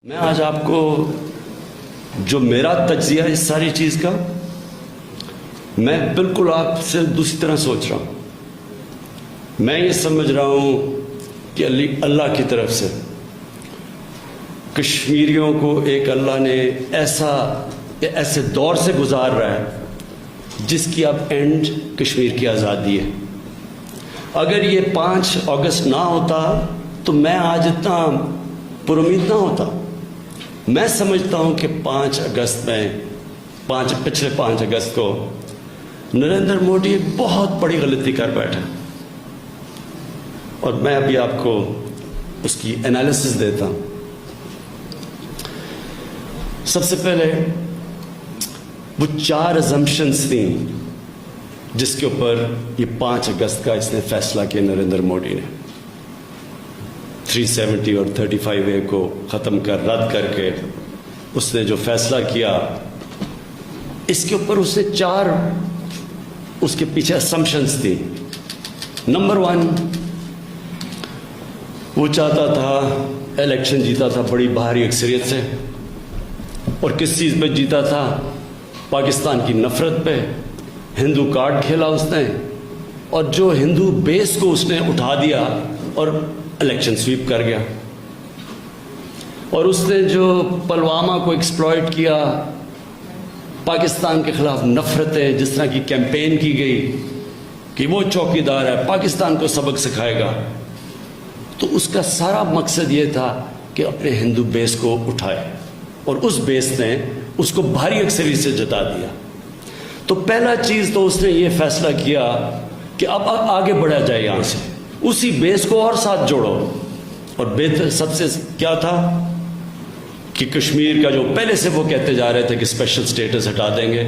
میں آج آپ کو جو میرا تجزیہ اس ساری چیز کا، میں بالکل آپ سے دوسری طرح سوچ رہا ہوں۔ میں یہ سمجھ رہا ہوں کہ اللہ کی طرف سے کشمیریوں کو ایک اللہ نے ایسے دور سے گزار رہا ہے جس کی اب اینڈ کشمیر کی آزادی ہے۔ اگر یہ 5 اگست نہ ہوتا تو میں آج اتنا پر امید نہ ہوتا۔ میں سمجھتا ہوں کہ 5 اگست میں پچھلے 5 اگست کو نریندر مودی ایک بہت بڑی غلطی کر بیٹھا، اور میں ابھی آپ کو اس کی انالیسس دیتا ہوں۔ سب سے پہلے وہ 4 assumptions تھیں جس کے اوپر یہ 5 اگست کا اس نے فیصلہ کیا نریندر مودی نے۔ 370 اور 35A کو ختم رد کر کے اس نے جو فیصلہ کیا، اس کے اوپر اس نے 4 اس کے پیچھے assumptions تھی۔ نمبر 1، وہ چاہتا تھا الیکشن جیتا تھا بڑی بھاری اکثریت سے، اور کس چیز پہ جیتا تھا؟ پاکستان کی نفرت پہ۔ ہندو کارڈ کھیلا اس نے، اور جو ہندو بیس کو اس نے اٹھا دیا اور الیکشن سویپ کر گیا۔ اور اس نے جو پلوامہ کو ایکسپلائٹ کیا، پاکستان کے خلاف نفرتیں جس طرح کی کیمپین کی گئی کہ وہ چوکیدار ہے، پاکستان کو سبق سکھائے گا، تو اس کا سارا مقصد یہ تھا کہ اپنے ہندو بیس کو اٹھائے، اور اس بیس نے اس کو بھاری اکثریت سے جتا دیا۔ تو پہلا چیز تو اس نے یہ فیصلہ کیا کہ اب آگے بڑھا جائے یہاں سے، اسی بیس کو اور ساتھ جوڑو۔ اور بہتر سب سے کیا تھا کہ کشمیر کا جو پہلے سے وہ کہتے جا رہے تھے کہ اسپیشل سٹیٹس ہٹا دیں گے،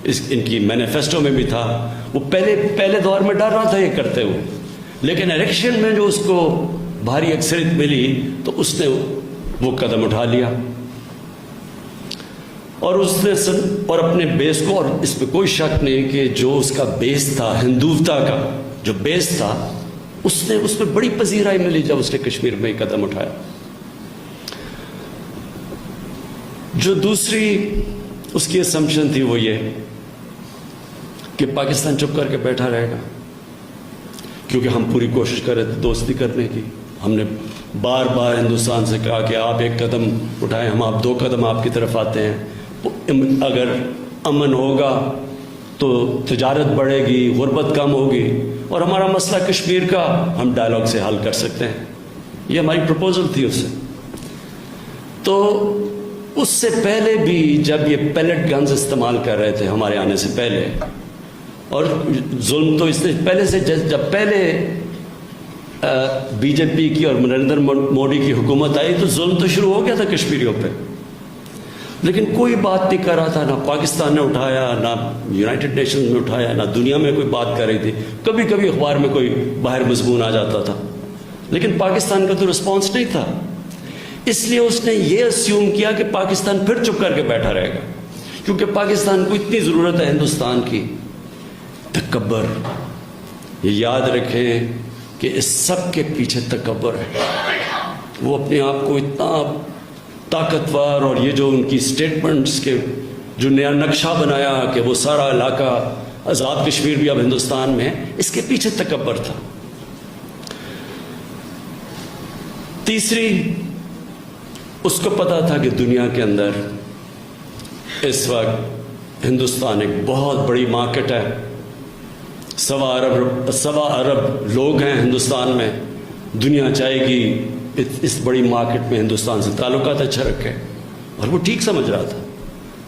ان کی مینیفیسٹو میں بھی تھا، وہ پہلے دور میں ڈر رہا تھا یہ کرتے ہوئے، لیکن الیکشن میں جو اس کو بھاری اکثریت ملی تو اس نے وہ قدم اٹھا لیا، اور اس نے اور اپنے بیس کو، اور اس پہ کوئی شک نہیں کہ جو اس کا بیس تھا، ہندوتا کا جو بیس تھا، اس پہ بڑی پذیرائی ملی جب اس نے کشمیر میں قدم اٹھایا۔ جو دوسری اس کی اسمپشن تھی وہ یہ کہ پاکستان چپ کر کے بیٹھا رہے گا، کیونکہ ہم پوری کوشش کر رہے تھے دوستی کرنے کی۔ ہم نے بار بار ہندوستان سے کہا کہ آپ 1 قدم اٹھائیں، ہم 2 قدم آپ کی طرف آتے ہیں، اگر امن ہوگا تو تجارت بڑھے گی، غربت کم ہوگی، اور ہمارا مسئلہ کشمیر کا ہم ڈائلاگ سے حل کر سکتے ہیں۔ یہ ہماری پروپوزل تھی اس سے۔ تو اس سے پہلے بھی جب یہ پیلٹ گنز استعمال کر رہے تھے ہمارے آنے سے پہلے، اور ظلم تو اس نے پہلے سے، جب پہلے بی جے پی کی اور نریندر مودی کی حکومت آئی تو ظلم تو شروع ہو گیا تھا کشمیریوں پہ، لیکن کوئی بات نہیں کر رہا تھا، نہ پاکستان نے اٹھایا، نہ یونائٹڈ نیشنز میں اٹھایا، نہ دنیا میں کوئی بات کر رہی تھی۔ کبھی کبھی اخبار میں کوئی باہر مضمون آ جاتا تھا، لیکن پاکستان کا تو رسپانس نہیں تھا۔ اس لیے اس نے یہ اسیوم کیا کہ پاکستان پھر چپ کر کے بیٹھا رہے گا، کیونکہ پاکستان کو اتنی ضرورت ہے ہندوستان کی۔ تکبر، یہ یاد رکھیں کہ اس سب کے پیچھے تکبر ہے۔ وہ اپنے آپ کو اتنا طاقتور، اور یہ جو ان کی سٹیٹمنٹس کے جو نیا نقشہ بنایا کہ وہ سارا علاقہ آزاد کشمیر بھی اب ہندوستان میں ہے، اس کے پیچھے تکبر تھا۔ تیسری، اس کو پتا تھا کہ دنیا کے اندر اس وقت ہندوستان ایک بہت بڑی مارکیٹ ہے، 1.25 ارب لوگ ہیں ہندوستان میں، دنیا چاہے گی اس بڑی مارکیٹ میں ہندوستان سے تعلقات اچھا رکھے، اور وہ ٹھیک سمجھ رہا تھا۔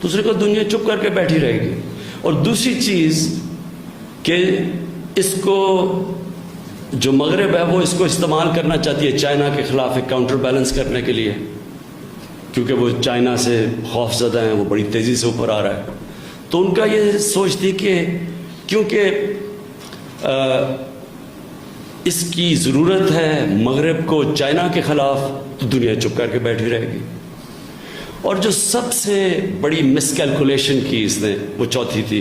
دوسرے کو دنیا چپ کر کے بیٹھی رہے گی۔ اور دوسری چیز کہ اس کو جو مغرب ہے وہ اس کو استعمال کرنا چاہتی ہے چائنا کے خلاف ایک کاؤنٹر بیلنس کرنے کے لیے، کیونکہ وہ چائنا سے خوف زدہ ہیں، وہ بڑی تیزی سے اوپر آ رہا ہے۔ تو ان کا یہ سوچ تھی کہ کیونکہ اس کی ضرورت ہے مغرب کو چائنا کے خلاف، تو دنیا چپ کر کے بیٹھی رہے گی۔ اور جو سب سے بڑی مس کیلکولیشن کی اس نے، وہ چوتھی تھی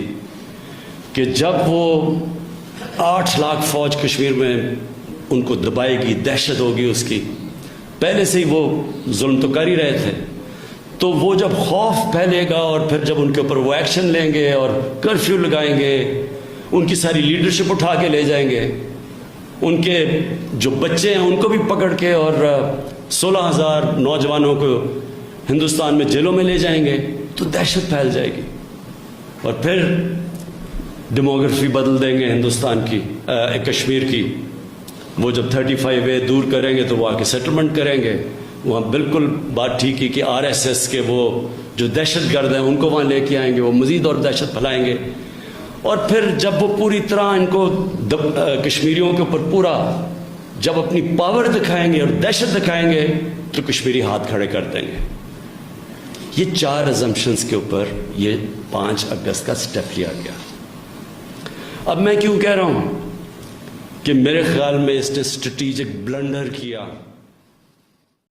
کہ جب وہ 8 لاکھ فوج کشمیر میں ان کو دبائے گی، دہشت ہوگی اس کی، پہلے سے ہی وہ ظلم تو کر ہی رہے تھے. تو وہ جب خوف پھیلے گا اور پھر جب ان کے اوپر وہ ایکشن لیں گے اور کرفیو لگائیں گے, ان کی ساری لیڈرشپ اٹھا کے لے جائیں گے, ان کے جو بچے ہیں ان کو بھی پکڑ کے اور 16,000 نوجوانوں کو ہندوستان میں جیلوں میں لے جائیں گے, تو دہشت پھیل جائے گی. اور پھر ڈیموگرافی بدل دیں گے ہندوستان کی, کشمیر کی. وہ جب 35A دور کریں گے تو وہ آ کے سیٹلمنٹ کریں گے. وہاں بالکل بات ٹھیک ہے کہ RSS کے وہ جو دہشت گرد ہیں ان کو وہاں لے کے آئیں گے, وہ مزید اور دہشت پھیلائیں گے. اور پھر جب وہ پوری طرح ان کو کشمیریوں کے اوپر پورا جب اپنی پاور دکھائیں گے اور دہشت دکھائیں گے تو کشمیری ہاتھ کھڑے کر دیں گے. یہ 4 اسمپشنز کے اوپر یہ 5 اگست کا سٹیپ لیا گیا. اب میں کیوں کہہ رہا ہوں کہ میرے خیال میں اس نے اسٹریٹجک بلنڈر کیا.